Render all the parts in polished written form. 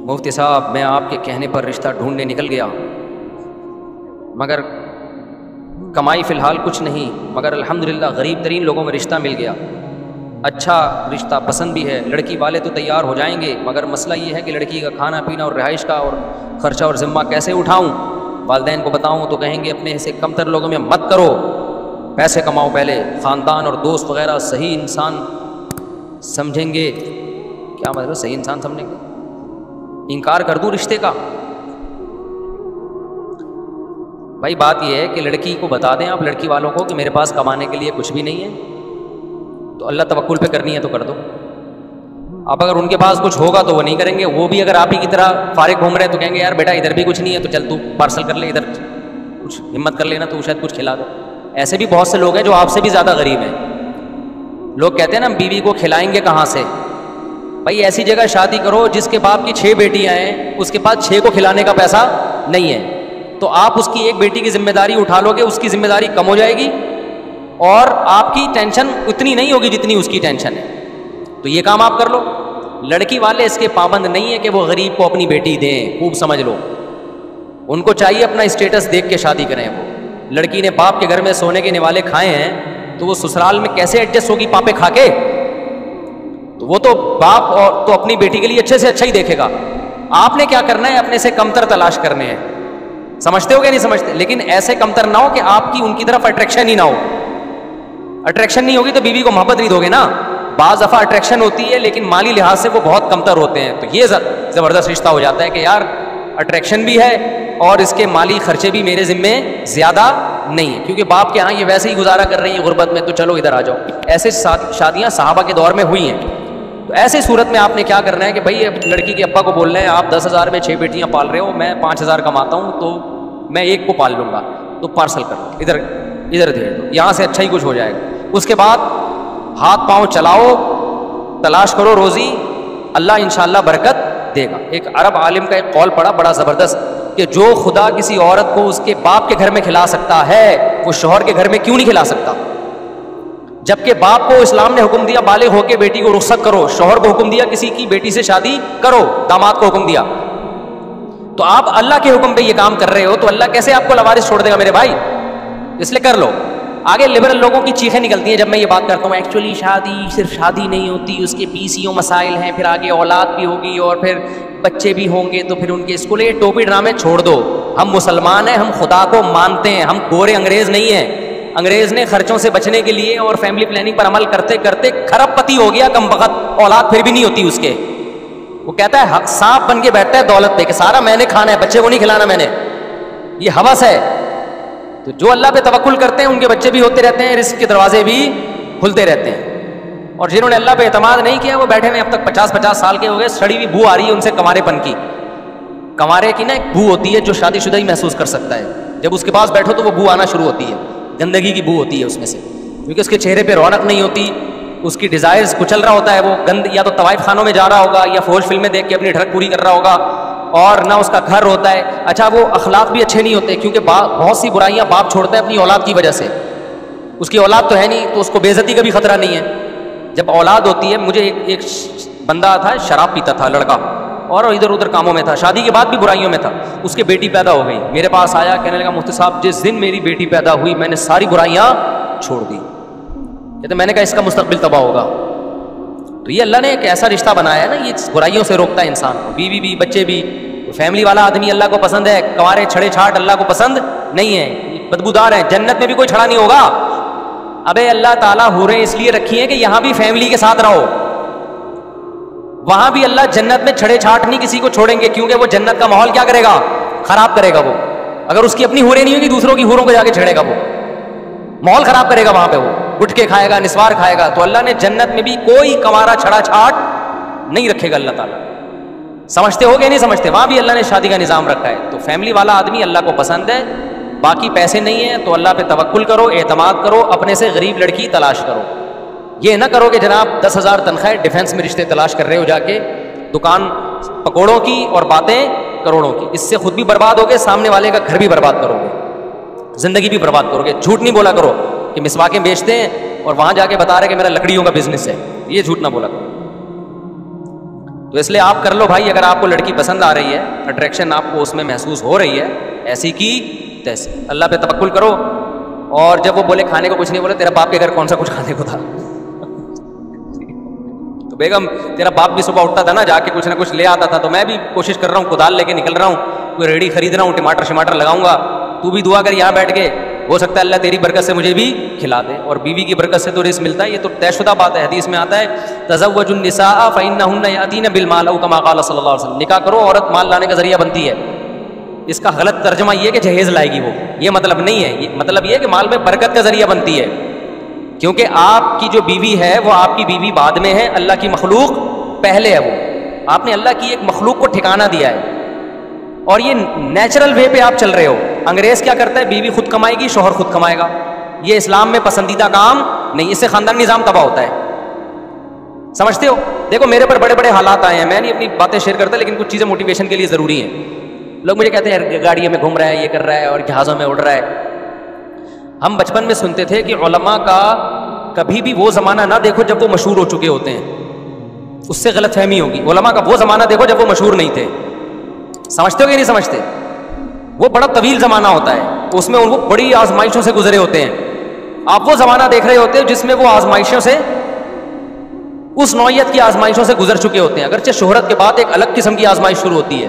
مفتی صاحب میں آپ کے کہنے پر رشتہ ڈھونڈنے نکل گیا، مگر کمائی فی الحال کچھ نہیں، مگر الحمدللہ غریب ترین لوگوں میں رشتہ مل گیا، اچھا رشتہ پسند بھی ہے، لڑکی والے تو تیار ہو جائیں گے، مگر مسئلہ یہ ہے کہ لڑکی کا کھانا پینا اور رہائش کا اور خرچہ اور ذمہ کیسے اٹھاؤں؟ والدین کو بتاؤں تو کہیں گے اپنے سے کم تر لوگوں میں مت کرو، پیسے کماؤ پہلے، خاندان اور دوست وغیرہ صحیح انسان سمجھیں گے۔ کیا مطلب صحیح انسان سمجھیں گے؟ انکار کر دوں رشتے کا؟ بھائی بات یہ ہے کہ لڑکی کو بتا دیں آپ لڑکی والوں کو کہ میرے پاس کمانے کے لیے کچھ بھی نہیں ہے، تو اللہ توکل پہ کرنی ہے تو کر دو۔ اب اگر ان کے پاس کچھ ہوگا تو وہ نہیں کریں گے، وہ بھی اگر آپ ہی کی طرح فارغ گھوم رہے ہیں تو کہیں گے یار بیٹا ادھر بھی کچھ نہیں ہے تو چل تو پارسل کر لے، ادھر کچھ ہمت کر لینا تو شاید کچھ کھلا دو۔ ایسے بھی بہت سے لوگ ہیں جو آپ سے بھی زیادہ غریب ہیں۔ لوگ کہتے ہیں نا بیوی کو کھلائیں گے کہاں سے؟ بھائی ایسی جگہ شادی کرو جس کے باپ کی 6 بیٹیاں ہیں، اس کے پاس 6 کو کھلانے کا پیسہ نہیں ہے، تو آپ اس کی ایک بیٹی کی ذمہ داری اٹھا لو گے، اس کی ذمہ داری کم ہو جائے گی اور آپ کی ٹینشن اتنی نہیں ہوگی جتنی اس کی ٹینشن ہے، تو یہ کام آپ کر لو۔ لڑکی والے اس کے پابند نہیں ہے کہ وہ غریب کو اپنی بیٹی دیں، خوب سمجھ لو، ان کو چاہیے اپنا اسٹیٹس دیکھ کے شادی کریں۔ وہ لڑکی نے باپ کے گھر میں سونے کے نوالے کھائے ہیں تو وہ سسرال میں کیسے ایڈجسٹ ہوگی پاپے کھا کے؟ تو وہ تو باپ اور تو اپنی بیٹی کے لیے اچھے سے اچھا ہی دیکھے گا۔ آپ نے کیا کرنا ہے؟ اپنے سے کمتر تلاش کرنے ہیں۔ سمجھتے ہو کہ نہیں سمجھتے؟ لیکن ایسے کمتر نہ ہو کہ آپ کی ان کی طرف اٹریکشن ہی نہ ہو۔ اٹریکشن نہیں ہوگی تو بیوی کو محبت نہیں دو گے نا۔ بعض دفعہ اٹریکشن ہوتی ہے لیکن مالی لحاظ سے وہ بہت کمتر ہوتے ہیں، تو یہ زبردست رشتہ ہو جاتا ہے کہ یار اٹریکشن بھی ہے اور اس کے مالی خرچے بھی میرے ذمے زیادہ نہیں ہے، کیونکہ باپ کے ہاں یہ ویسے ہی گزارا کر رہی ہے غربت میں، تو چلو ادھر آ جاؤ۔ ایسے شادیاں صحابہ کے دور میں ہوئی ہیں۔ تو ایسی صورت میں آپ نے کیا کرنا ہے کہ بھائی لڑکی کے ابا کو بولنا ہے آپ 10,000 میں 6 بیٹیاں پال رہے ہو، میں 5,000 کماتا ہوں تو میں ایک کو پال لوں گا، تو پارسل کر دو، ادھر ادھر دے دو، یہاں سے اچھا ہی کچھ ہو جائے گا۔ اس کے بعد ہاتھ پاؤں چلاؤ، تلاش کرو روزی، اللہ انشاءاللہ برکت دے گا۔ ایک عرب عالم کا ایک قول پڑا بڑا زبردست کہ جو خدا کسی عورت کو اس کے باپ کے گھر میں کھلا سکتا ہے وہ شوہر کے گھر میں کیوں نہیں کھلا سکتا؟ جبکہ باپ کو اسلام نے حکم دیا بالغ ہو کے بیٹی کو رخصت کرو، شوہر کو حکم دیا کسی کی بیٹی سے شادی کرو، داماد کو حکم دیا، تو آپ اللہ کے حکم پہ یہ کام کر رہے ہو تو اللہ کیسے آپ کو لوارث چھوڑ دے گا میرے بھائی؟ اس لیے کر لو۔ آگے لبرل لوگوں کی چیخیں نکلتی ہیں جب میں یہ بات کرتا ہوں، ایکچولی شادی صرف شادی نہیں ہوتی، اس کے 20 مسائل ہیں، پھر آگے اولاد بھی ہوگی اور پھر بچے بھی ہوں گے، تو پھر ان کے اسکول یہ ٹوپی ڈرامے چھوڑ دو۔ ہم مسلمان ہیں، ہم خدا کو مانتے ہیں، ہم گورے انگریز نہیں ہیں۔ انگریز نے خرچوں سے بچنے کے لیے اور فیملی پلاننگ پر عمل کرتے کرتے کھرب پتی ہو گیا، کم بخت اولاد پھر بھی نہیں ہوتی اس کے۔ وہ کہتا ہے سانپ بن کے بیٹھتا ہے دولت پہ کہ سارا میں نے کھانا ہے، بچے کو نہیں کھلانا میں نے، یہ ہوس ہے۔ تو جو اللہ پہ توکل کرتے ہیں ان کے بچے بھی ہوتے رہتے ہیں، رزق کے دروازے بھی کھلتے رہتے ہیں، اور جنہوں نے اللہ پہ اعتماد نہیں کیا وہ بیٹھے ہوئے اب تک 50 سال کے ہو گئے، سڑی ہوئی بو آ رہی ہے ان سے کنوارے پن کی۔ کنوارے کی نا ایک بو ہوتی ہے جو شادی شدہ ہی محسوس کر سکتا ہے، جب اس کے پاس بیٹھو تو وہ بو آنا شروع ہوتی ہے، گندگی کی بو ہوتی ہے اس میں سے، کیونکہ اس کے چہرے پہ رونق نہیں ہوتی، اس کی ڈیزائرز کچل رہا ہوتا ہے، وہ گند یا تو طوائف خانوں میں جا رہا ہوگا یا فوج فلمیں دیکھ کے اپنی ڈھڑک پوری کر رہا ہوگا، اور نہ اس کا گھر ہوتا ہے۔ اچھا وہ اخلاق بھی اچھے نہیں ہوتے کیونکہ بہت سی برائیاں باپ چھوڑتا ہے اپنی اولاد کی وجہ سے، اس کی اولاد تو ہے نہیں تو اس کو بے عزتی کا بھی خطرہ نہیں ہے۔ جب اولاد ہوتی ہے، مجھے ایک بندہ تھا شراب پیتا تھا لڑکا اور ادھر ادھر کاموں میں تھا، شادی کے بعد بھی برائیوں میں تھا، اس کی بیٹی پیدا ہو گئی، میرے پاس آیا کہنے لگا مفتی صاحب جس دن میری بیٹی پیدا ہوئی میں نے ساری برائیاں چھوڑ دی۔ کہتے میں نے کہا اس کا مستقبل تباہ ہوگا۔ تو یہ اللہ نے ایک ایسا رشتہ بنایا ہے نا، یہ برائیوں سے روکتا ہے انسان کو، بیوی بھی بچے بھی، فیملی والا آدمی اللہ کو پسند ہے، کنوارے چھڑے چھاٹ اللہ کو پسند نہیں ہے، بدبودار ہیں، جنت میں بھی کوئی چھڑا نہیں ہوگا۔ ابے اللہ تعالیٰ حوریں اس لیے رکھی ہیں کہ یہاں بھی فیملی کے ساتھ رہو، وہاں بھی اللہ جنت میں چھڑے چھاٹ نہیں کسی کو چھوڑیں گے، کیونکہ وہ جنت کا ماحول کیا کرے گا؟ خراب کرے گا۔ وہ اگر اس کی اپنی حوریں نہیں ہوگی دوسروں کی حوروں کو جا کے چھڑے گا، وہ ماحول خراب کرے گا، وہاں پہ وہ اٹھ کے کھائے گا، نسوار کھائے گا۔ تو اللہ نے جنت میں بھی کوئی کنوارا چھڑا چھاٹ نہیں رکھے گا اللہ تعالیٰ۔ سمجھتے ہو کہ نہیں سمجھتے؟ وہاں بھی اللہ نے شادی کا نظام رکھا ہے۔ تو فیملی والا آدمی اللہ کو پسند ہے، باقی پیسے نہیں ہیں تو اللہ پہ توکل کرو، اعتماد کرو، اپنے سے غریب لڑکی تلاش کرو۔ یہ نہ کرو کہ جناب 10,000 تنخواہ ڈیفینس میں رشتے تلاش کر رہے ہو جا کے، دکان پکوڑوں کی اور باتیں کروڑوں کی، اس سے خود بھی برباد ہوگے، سامنے والے کا گھر بھی برباد کرو گے، زندگی بھی برباد کرو گے۔ جھوٹ نہیں بولا کرو کہ مسواکیں بیچتے ہیں اور وہاں جا کے بتا رہے کہ میرا لکڑیوں کا بزنس ہے، یہ جھوٹ نہ بولا کرو۔ تو اس لیے آپ کر لو بھائی. اگر آپ کو لڑکی پسند آ رہی ہے, اٹریکشن آپ کو اس میں محسوس ہو رہی ہے, ایسی کی تیسی, اللہ پہ توکل کرو. اور جب وہ بولے کھانے کو کچھ نہیں, بولے تیرا باپ کے گھر کون سا کچھ کھانے کو تھا. تو بیگم تیرا باپ بھی صبح اٹھتا تھا نا, جا کے کچھ نہ کچھ لے آتا تھا, تو میں بھی کوشش کر رہا ہوں, کدال لے کے نکل رہا ہوں, کوئی ریڑھی خرید رہا ہوں, ٹماٹر شماٹر لگاؤں گا. تو بھی دعا کر یہاں بیٹھ کے, ہو سکتا ہے اللہ تیری برکت سے مجھے بھی کھلا دے. اور بیوی کی برکت سے تو رزق ملتا ہے, یہ تو طے شدہ بات ہے. حدیث میں آتا ہے تزوجوا النساء فإنهن يأتين بالمال او كما قال صلی اللہ علیہ وسلم. نکاح کرو, عورت مال لانے کا ذریعہ بنتی ہے. اس کا غلط ترجمہ یہ ہے کہ جہیز لائے گی وہ, یہ مطلب نہیں ہے. یہ مطلب یہ ہے کہ مال میں برکت کا ذریعہ بنتی ہے, کیونکہ آپ کی جو بیوی ہے وہ آپ کی بیوی بعد میں ہے, اللہ کی مخلوق پہلے ہے. وہ آپ نے اللہ کی ایک مخلوق کو ٹھکانہ دیا ہے, اور یہ نیچرل وے پہ آپ چل رہے ہو. انگریز کیا کرتا ہے, بیوی خود کمائے گی, شوہر خود کمائے گا. یہ اسلام میں پسندیدہ کام نہیں, اس سے خاندان نظام تباہ ہوتا ہے. سمجھتے ہو؟ دیکھو میرے پر بڑے بڑے حالات آئے ہیں, میں نہیں اپنی باتیں شیئر کرتا, لیکن کچھ چیزیں موٹیویشن کے لیے ضروری ہیں. لوگ مجھے کہتے ہیں گاڑیوں میں گھوم رہا ہے, یہ کر رہا ہے, اور جہازوں میں اڑ رہا ہے. ہم بچپن میں سنتے تھے کہ علماء کا کبھی بھی وہ زمانہ نہ دیکھو جب وہ مشہور ہو چکے ہوتے ہیں, اس سے غلط فہمی ہوگی. علماء کا وہ زمانہ دیکھو جب وہ مشہور نہیں تھے. سمجھتے ہو کہ نہیں سمجھتے؟ وہ بڑا طویل زمانہ ہوتا ہے, اس میں ان کو بڑی آزمائشوں سے گزرے ہوتے ہیں. آپ وہ زمانہ دیکھ رہے ہوتے ہیں جس میں وہ آزمائشوں سے, اس نوعیت کی آزمائشوں سے گزر چکے ہوتے ہیں. اگرچہ شہرت کے بعد ایک الگ قسم کی آزمائش شروع ہوتی ہے,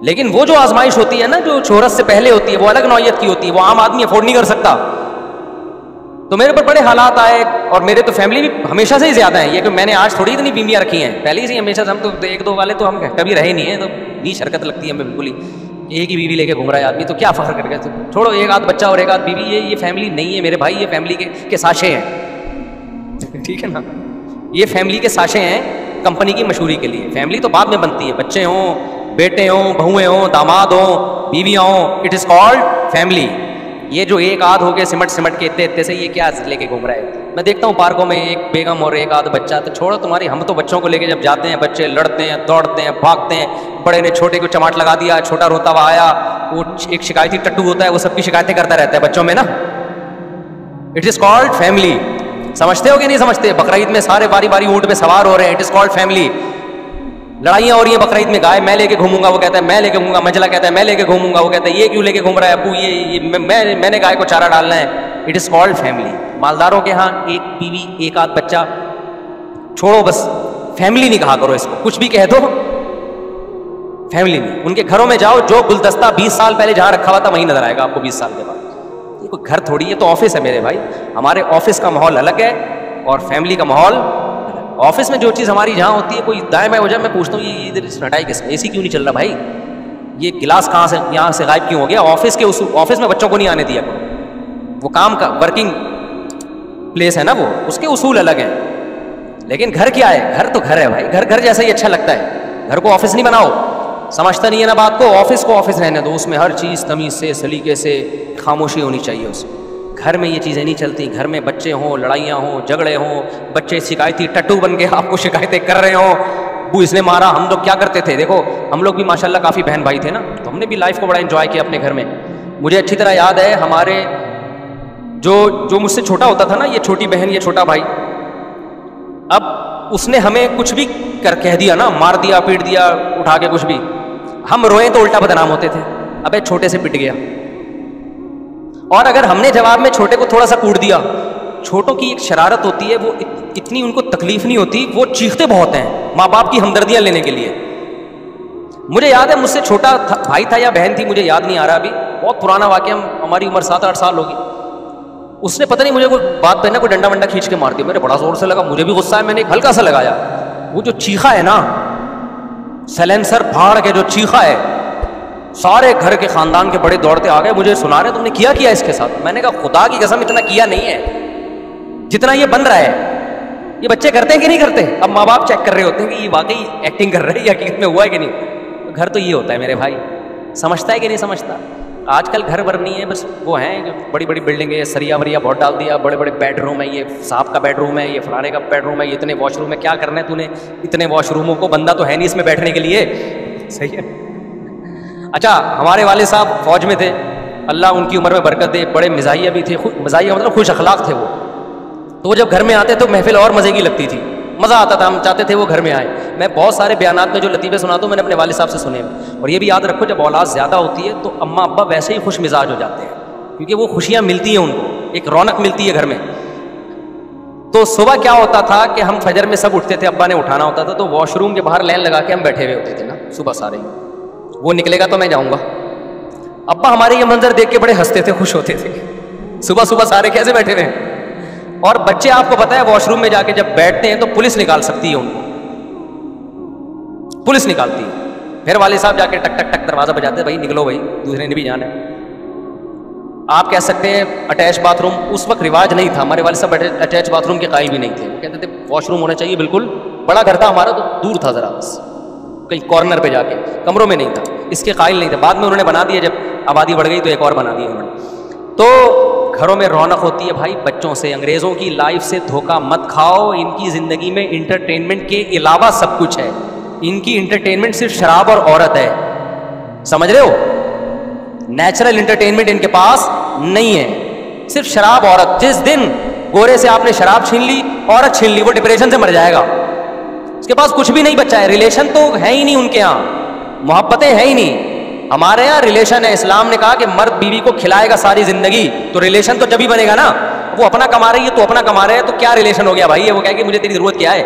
لیکن وہ جو آزمائش ہوتی ہے نا, جو شہرت سے پہلے ہوتی ہے, وہ الگ نوعیت کی ہوتی ہے, وہ عام آدمی افورڈ نہیں کر سکتا. تو میرے پر بڑے حالات آئے, اور میرے تو فیملی بھی ہمیشہ سے ہی زیادہ ہیں. یہ کہ میں نے آج تھوڑی اتنی بیویاں رکھی ہیں, پہلے سے ہی ہمیشہ سے. ہم تو ایک دو والے تو ہم کبھی رہے نہیں ہیں, تو نیچ حرکت لگتی ہے ہمیں بالکل ہی. ایک ہی بیوی لے کے گھوم رہا ہے آدمی, تو کیا فخر کر کے چھوڑو, ایک آدھ بچہ اور ایک آدھ بیوی, یہ فیملی نہیں ہے میرے بھائی. یہ فیملی کے ساشے ہیں, ٹھیک ہے نا, یہ فیملی کے ساشے ہیں کمپنی کی مشہوری کے لیے. فیملی تو بعد میں بنتی ہے, بچے ہوں, بیٹے ہوں, بہویں ہوں, داماد ہوں, بیویاں ہوں, اٹ از کالڈ فیملی. یہ جو ایک آدھ ہو کے سمٹ کے اتنے سے, یہ کیا لے کے گھوم رہا ہے. میں دیکھتا ہوں پارکوں میں ایک بیگم اور ایک آدھ بچہ, تو چھوڑو تمہاری, ہم تو بچوں کو لے کے جب جاتے ہیں, بچے لڑتے ہیں, دوڑتے ہیں, بھاگتے ہیں. بڑے نے چھوٹے کو چماٹ لگا دیا, چھوٹا روتا ہوا آیا, وہ ایک شکایتی ٹٹو ہوتا ہے, وہ سب کی شکایتیں کرتا رہتا ہے بچوں میں نا. It is called family. سمجھتے ہو کہ نہیں سمجھتے؟ بقرعید میں سارے باری باری اونٹ پہ سوار ہو رہے ہیں, اٹ از کالڈ فیملی. لڑائیاں ہو رہی ہیں بقرعید میں, گائے میں لے کے گھوموں گا, وہ کہتا ہے میں لے کے گھوموں گا, منجلا کہتا ہے میں لے کے گھوموں گا, وہ کہتا ہے یہ کیوں لے کے گھوم رہا ہے ابو, یہ میں نے گائے کو چارہ ڈالنا ہے. It is called family. مالداروں کے ہاں ایک بیوی ایک آدھ بچہ, چھوڑو بس, فیملی نہیں کہا کرو اس کو, کچھ بھی کہہ دو فیملی نہیں. ان کے گھروں میں جاؤ, جو گلدستہ 20 سال پہلے جہاں رکھا ہوا تھا وہیں نظر آئے گا آپ کو 20 سال کے بعد. یہ کوئی گھر تھوڑی ہے, تو آفس ہے میرے بھائی. ہمارے آفس کا ماحول الگ ہے اور فیملی کا ماحول. آفس میں جو چیز ہماری جہاں ہوتی ہے, کوئی دائیں بائیں ہو جائے, میں پوچھتا ہوں یہ ادھر ہٹائی کس, اے سی کیوں نہیں چل رہا بھائی, یہ گلاس کہاں سے یہاں سے غائب کیوں ہو گیا. آفس میں بچوں کو نہیں آنے دیا کرو, وہ کام کا ورکنگ پلیس ہے نا, وہ اس کے اصول الگ ہیں. لیکن گھر کیا ہے, گھر تو گھر ہے بھائی, گھر جیسا ہی اچھا لگتا ہے. گھر کو آفس نہیں بناؤ. سمجھتا نہیں ہے نا بات کو آفس رہنے دو, اس میں ہر چیز تمیز سے, سلیقے سے, خاموشی ہونی چاہیے اس میں. گھر میں یہ چیزیں نہیں چلتی. گھر میں بچے ہوں, لڑائیاں ہوں, جھگڑے ہوں, بچے شکایتی ٹٹو بن کے آپ کو شکایتیں کر رہے ہوں, ابو اس نے مارا. ہم لوگ کیا کرتے تھے, دیکھو ہم لوگ بھی ماشاءاللہ کافی بہن بھائی تھے نا, تو ہم نے بھی لائف کو بڑا انجوائے کیا اپنے گھر میں. مجھے اچھی طرح یاد ہے, ہمارے جو مجھ سے چھوٹا ہوتا تھا نا, یہ چھوٹی بہن, یہ چھوٹا بھائی, اب اس نے ہمیں کچھ بھی کہہ دیا نا, مار دیا, پیٹ دیا, اٹھا کے کچھ بھی, ہم روئیں تو الٹا بدنام ہوتے تھے. ابے چھوٹے سے پٹ گیا. اور اگر ہم نے جواب میں چھوٹے کو تھوڑا سا کوٹ دیا, چھوٹوں کی ایک شرارت ہوتی ہے, وہ اتنی ان کو تکلیف نہیں ہوتی, وہ چیختے بہت ہیں ماں باپ کی ہمدردیاں لینے کے لیے. مجھے یاد ہے, مجھ سے چھوٹا بھائی تھا یا بہن تھی, مجھے یاد نہیں آ رہا ابھی, بہت پرانا واقعہ, ہماری عمر 7-8 سال ہوگی. اس نے پتہ نہیں مجھے کوئی بات پہ نا کوئی ڈنڈا ونڈا کھینچ کے مار دیا. میرے بڑا زور سے لگا, مجھے بھی غصہ ہے, میں نے ایک ہلکا سا لگایا. وہ جو چیخا ہے نا, سیلنسر پھاڑ کے جو چیخا ہے, سارے گھر کے خاندان کے بڑے دوڑتے آ گئے, مجھے سنا رہے تم نے کیا اس کے ساتھ. میں نے کہا خدا کی قسم اتنا کیا نہیں ہے جتنا یہ بن رہا ہے. یہ بچے کرتے ہیں کہ نہیں کرتے؟ اب ماں باپ چیک کر رہے ہوتے ہیں کہ یہ واقعی ایکٹنگ کر رہے ہیں یا حقیقت میں ہوا ہے کہ نہیں. گھر تو یہ ہوتا ہے میرے بھائی, سمجھتا ہے کہ نہیں سمجھتا. آج کل گھر بھر نہیں ہے, بس وہ ہیں جو بڑی بڑی بلڈنگ ہے, سریا وریا بہت ڈال دیا, بڑے بڑے بیڈ روم ہے, یہ صاحب کا بیڈ روم ہے, یہ فلانے کا بیڈ روم ہے, یہ اتنے واش روم ہے. کیا کرنا ہے تو نے اتنے واش روموں کو, بندہ تو ہے نہیں اس میں بیٹھنے کے لیے. صحیح ہے. اچھا, ہمارے والد صاحب فوج میں تھے, اللہ ان کی عمر میں برکت دے, بڑے مزاحیہ بھی تھے. مزاحیہ مطلب خوش اخلاق تھے وہ. تو وہ جب گھر میں آتے تو محفل اور مزے کی لگتی تھی, مزہ آتا تھا, ہم چاہتے تھے وہ گھر میں آئے. میں بہت سارے بیانات میں جو لطیفے سناتا ہوں میں نے اپنے والد صاحب سے سنے ہیں. اور یہ بھی یاد رکھو جب اولاد زیادہ ہوتی ہے تو اماں ابا ویسے ہی خوش مزاج ہو جاتے ہیں, کیونکہ وہ خوشیاں ملتی ہیں ان کو, ایک رونق ملتی ہے گھر میں. تو صبح کیا ہوتا تھا کہ ہم فجر میں سب اٹھتے تھے, ابا نے اٹھانا ہوتا تھا تو واش روم کے باہر لائن لگا کے ہم بیٹھے ہوئے ہوتے تھے نا صبح سارے. وہ نکلے گا تو میں جاؤں گا. ابا ہمارے یہ منظر دیکھ کے بڑے ہنستے تھے, خوش ہوتے تھے, صبح صبح سارے کیسے بیٹھے ہوئے ہیں. اور بچے آپ کو پتا ہے واش روم میں جا کے جب بیٹھتے ہیں تو پولیس نکال سکتی ہے ان کو, پولیس نکالتی ہے. پھر والد صاحب جا کے ٹک ٹک ٹک دروازہ بجاتے ہیں, بھائی نکلو بھائی, دوسرے نے بھی جانا ہے. آپ کہہ سکتے ہیں اٹیچ باتھ روم اس وقت رواج نہیں تھا, ہمارے والد صاحب اٹیچ باتھ روم کے قائل بھی نہیں تھے. وہ کہتے تھے واش روم ہونا چاہیے, بالکل بڑا گھر تھا ہمارا تو دور تھا ذرا, بس کہیں کارنر پہ جا کے, کمروں میں نہیں تھا, اس کے قائل نہیں تھے. بعد میں انہوں نے بنا دیا, جب آبادی بڑھ گئی تو ایک اور بنا دیا انہوں نے. تو گھروں میں رونق ہوتی ہے بھائی بچوں سے. انگریزوں کی لائف سے دھوکہ مت کھاؤ, ان کی زندگی میں انٹرٹینمنٹ کے علاوہ سب کچھ ہے. ان کی انٹرٹینمنٹ صرف شراب اور عورت ہے, سمجھ رہے ہو, نیچرل انٹرٹینمنٹ ان کے پاس نہیں ہے, صرف شراب عورت. جس دن گورے سے آپ نے شراب چھین لی, عورت چھین لی, وہ ڈپریشن سے مر جائے گا. اس کے پاس کچھ بھی نہیں بچا ہے, ریلیشن تو ہے ہی نہیں ان کے یہاں, محبتیں ہیں ہی نہیں. ہمارے یہاں ریلیشن ہے. اسلام نے کہا کہ مرد بیوی کو کھلائے گا ساری زندگی, تو ریلیشن تو جب ہی بنے گا نا. وہ اپنا کما رہی ہے تو اپنا کما رہے ہیں, تو کیا ریلیشن ہو گیا بھائی. وہ کہے کہ مجھے تیری ضرورت کیا ہے.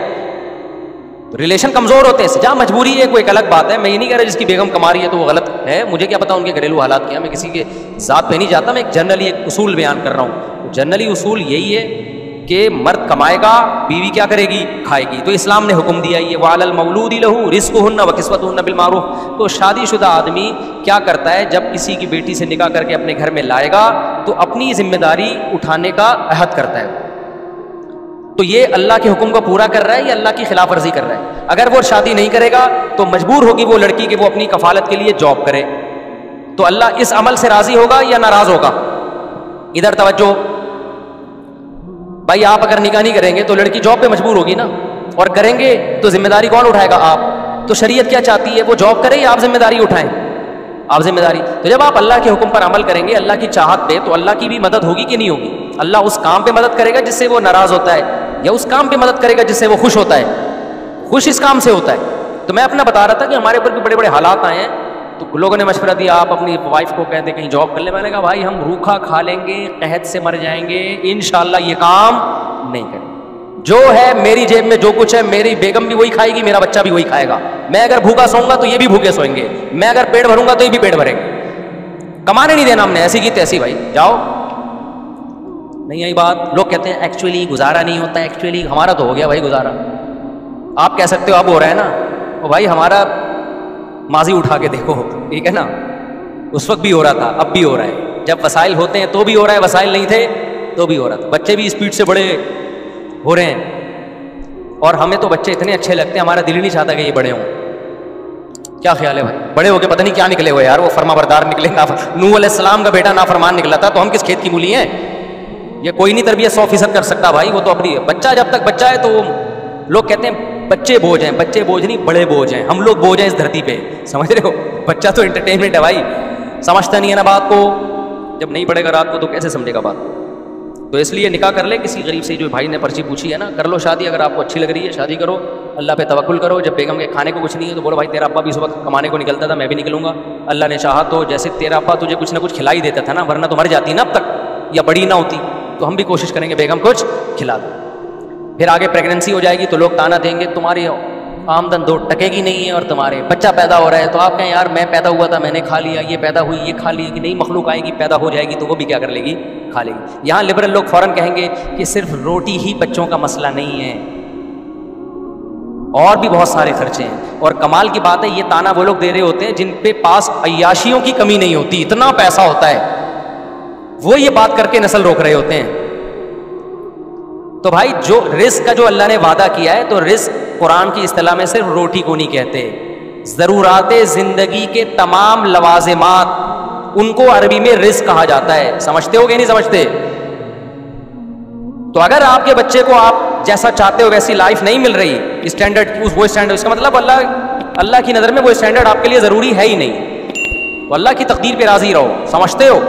ریلیشن کمزور ہوتے ہیں. جہاں مجبوری ہے کوئی ایک الگ بات ہے, میں یہ نہیں کہہ رہا جس کی بیگم کما رہی ہے تو وہ غلط ہے, مجھے کیا پتا ان کے گھریلو حالات کیا, میں کسی کے ذات پہ نہیں جاتا, میں ایک جنرلی ایک اصول بیان کر رہا ہوں. جنرلی اصول یہی ہے کہ مرد کمائے گا, بیوی کیا کرے گی, کھائے گی. تو اسلام نے حکم دیا یہ وَعَلَى الْمَوْلُودِ لَهُ رِزْقُهُنَّ وَكِسْوَتُهُنَّ بِالْمَعْرُوفِ. تو شادی شدہ آدمی کیا کرتا ہے, جب کسی کی بیٹی سے نکاح کر کے اپنے گھر میں لائے گا تو اپنی ذمہ داری اٹھانے کا عہد کرتا ہے. تو یہ اللہ کے حکم کو پورا کر رہا ہے یا اللہ کی خلاف ورزی کر رہا ہے. اگر وہ شادی نہیں کرے گا تو مجبور ہوگی وہ لڑکی کہ وہ اپنی کفالت کے لیے جاب کرے. تو اللہ اس عمل سے راضی ہوگا یا ناراض ہوگا. ادھر توجہ بھائی, آپ اگر نکاح نہیں کریں گے تو لڑکی جاب پہ مجبور ہوگی نا, اور کریں گے تو ذمہ داری کون اٹھائے گا, آپ. تو شریعت کیا چاہتی ہے, وہ جاب کرے یا آپ ذمہ داری اٹھائیں, آپ ذمہ داری. تو جب آپ اللہ کے حکم پر عمل کریں گے اللہ کی چاہت پہ, تو اللہ کی بھی مدد ہوگی کہ نہیں ہوگی. اللہ اس کام پہ مدد کرے گا جس سے وہ ناراض ہوتا ہے, یا اس کام پہ مدد کرے گا جس سے وہ خوش ہوتا ہے. خوش اس کام سے ہوتا ہے. تو میں اپنا بتا رہا تھا کہ ہمارے اوپر بھی بڑے بڑے حالات آئے ہیں, تو لوگوں نے مشورہ دیا آپ اپنی وائف کو کہہ دیں کہیں جاب کر لیں. میں نے کہا بھائی ہم روکھا کھا لیں گے, قحط سے مر جائیں گے, انشاءاللہ یہ کام نہیں کریں. جو ہے میری جیب میں جو کچھ ہے, میری بیگم بھی وہی کھائے گی, میرا بچہ بھی وہی کھائے گا. میں اگر بھوکا سوؤں گا تو یہ بھی بھوکے سوئیں گے, میں اگر پیٹ بھروں گا تو یہ بھی پیٹ بھریں گے. کمانے نہیں دینا ہم نے, ایسی کی تیسی بھائی جاؤ. نہیں آئی بات. لوگ کہتے ہیں ایکچولی گزارا نہیں ہوتا, ایکچولی ہمارا تو ہو گیا بھائی گزارا. آپ کہہ سکتے ہو اب ہو رہا ہے نا, وہ بھائی ہمارا ماضی اٹھا کے دیکھو, ٹھیک ہے نا, اس وقت بھی ہو رہا تھا, اب بھی ہو رہا ہے. جب وسائل ہوتے ہیں تو بھی ہو رہا ہے, وسائل نہیں تھے تو بھی ہو رہا تھا. بچے بھی اسپیڈ سے بڑے ہو رہے ہیں, اور ہمیں تو بچے اتنے اچھے لگتے ہیں, ہمارا دل ہی نہیں چاہتا کہ یہ بڑے ہوں. کیا خیال ہے بھائی, بڑے ہو کے پتہ نہیں کیا نکلے ہوئے یار, وہ فرما بردار نکلے. نوح علیہ السلام کا بیٹا نافرمان نکلا تھا, تو ہم کس کھیت کی مولی ہیں. یہ کوئی نہیں تربیت 100% کر سکتا بھائی, وہ تو اپنی بچہ جب تک بچہ ہے. تو لوگ کہتے ہیں بچے بوجھ ہیں, بچے بوجھ نہیں بڑے بوجھ ہیں. ہم لوگ بوجھ ہیں اس دھرتی پہ, سمجھ رہے ہو. بچہ تو انٹرٹینمنٹ ہے بھائی, سمجھتا نہیں ہے نا بات کو. جب نہیں پڑھے گا رات کو تو کیسے سمجھے گا بات. تو اس لیے نکاح کر لے کسی غریب سے, جو بھائی نے پرچی پوچھی ہے نا, کر لو شادی. اگر آپ کو اچھی لگ رہی ہے شادی کرو, اللہ پہ توکل کرو. جب بیگم کے کھانے کو کچھ نہیں ہے تو بولو بھائی تیرا ابا بھی اس وقت کمانے کو نکلتا تھا, میں بھی نکلوں گا. اللہ نے چاہا تو جیسے تیرا ابا تجھے کچھ نہ کچھ کھلا ہی دیتا تھا نا, ورنہ تو مر جاتی نا اب تک, یا بڑی نہ ہوتی. تو ہم بھی کوشش کریں گے بیگم کچھ کھلا دو. پھر آگے پریگننسی ہو جائے گی تو لوگ تانا دیں گے تمہاری آمدن 2 ٹکے کی نہیں ہے, اور تمہارے بچہ پیدا ہو رہا ہے. تو آپ کہیں یار میں پیدا ہوا تھا میں نے کھا لیا, یہ پیدا ہوئی یہ کھا لی, کہ نئی مخلوق آئے گی پیدا ہو جائے گی تو وہ بھی کیا کر لے گی, کھا لے گی. یہاں لبرل لوگ فوراً کہیں گے کہ صرف روٹی ہی بچوں کا مسئلہ نہیں ہے, اور بھی بہت سارے خرچے ہیں. اور کمال کی بات ہے یہ تانا وہ لوگ دے رہے ہوتے ہیں جن پہ پاس عیاشیوں کی کمی نہیں ہوتی, اتنا پیسہ ہوتا ہے, وہ یہ بات کر کے نسل روک رہے ہوتے ہیں. تو بھائی جو رزق کا جو اللہ نے وعدہ کیا ہے, تو رزق قرآن کی اصطلاح میں صرف روٹی کو نہیں کہتے, ضرورات زندگی کے تمام لوازمات, ان کو عربی میں رزق کہا جاتا ہے. سمجھتے ہو کہ نہیں سمجھتے؟ تو اگر آپ کے بچے کو آپ جیسا چاہتے ہو ویسی لائف نہیں مل رہی, اسٹینڈرڈ وہ اسٹینڈرڈ, اس کا مطلب اللہ کی نظر میں وہ اسٹینڈرڈ آپ کے لیے ضروری ہے ہی نہیں. تو اللہ کی تقدیر پہ راضی رہو, سمجھتے ہو.